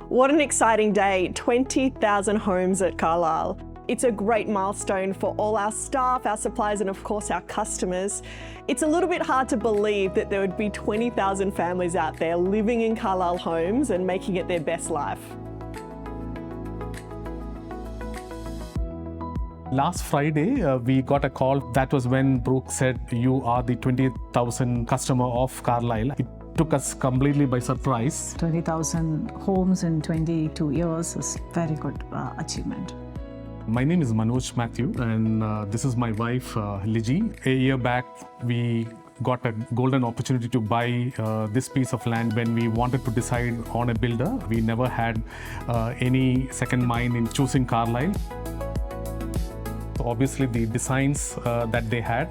What an exciting day, 20,000 homes at Carlisle. It's a great milestone for all our staff, our suppliers, and of course our customers. It's a little bit hard to believe that there would be 20,000 families out there living in Carlisle homes and making it their best life. Last Friday, we got a call. That was when Brooke said, "You are the 20,000 customer of Carlisle." It took us completely by surprise. 20,000 homes in 22 years is very good achievement. My name is Manoj Matthew, and this is my wife, Liji. A year back, we got a golden opportunity to buy this piece of land when we wanted to decide on a builder. We never had any second mind in choosing Carlisle. Obviously, the designs that they had,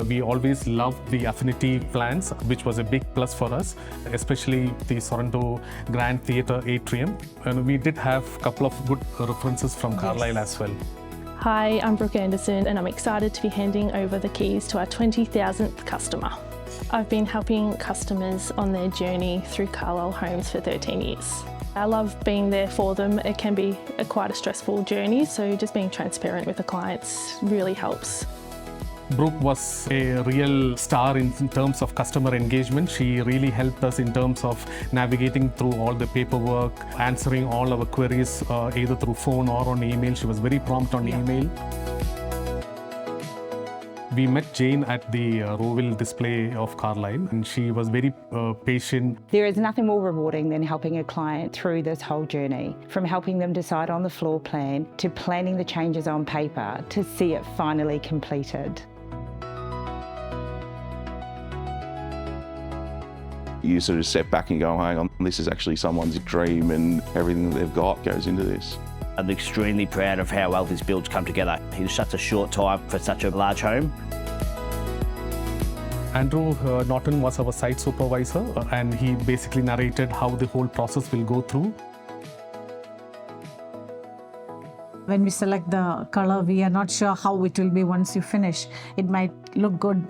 we always loved the affinity plans, which was a big plus for us, especially the Sorrento Grand Theatre atrium. And we did have a couple of good references from Carlisle as well. Hi, I'm Brooke Anderson and I'm excited to be handing over the keys to our 20,000th customer. I've been helping customers on their journey through Carlisle Homes for 13 years. I love being there for them. It can be quite a stressful journey, so just being transparent with the clients really helps. Brooke was a real star in terms of customer engagement. She really helped us in terms of navigating through all the paperwork, answering all our queries either through phone or on email. She was very prompt on email. We met Jane at the Rowville display of Carlisle, and she was very patient. There is nothing more rewarding than helping a client through this whole journey, from helping them decide on the floor plan to planning the changes on paper to see it finally completed. You sort of step back and go, hang on, this is actually someone's dream, and everything that they've got goes into this. I'm extremely proud of how well this build's come together in such a short time for such a large home. Andrew Norton was our site supervisor, and he basically narrated how the whole process will go through. When we select the color, we are not sure how it will be once you finish. It might look good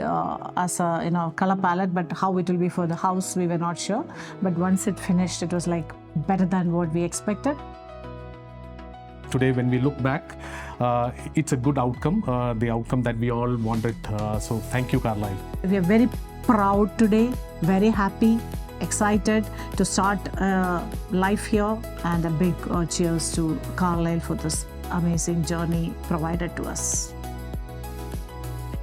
as a color palette, but how it will be for the house, we were not sure. But once it finished, it was like better than what we expected. Today, when we look back, it's a good outcome, the outcome that we all wanted. So thank you, Carlisle. We are very proud today, very happy, excited to start life here, and a big cheers to Carlisle for this amazing journey provided to us.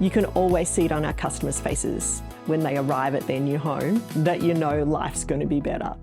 You can always see it on our customers' faces when they arrive at their new home that you know life's going to be better.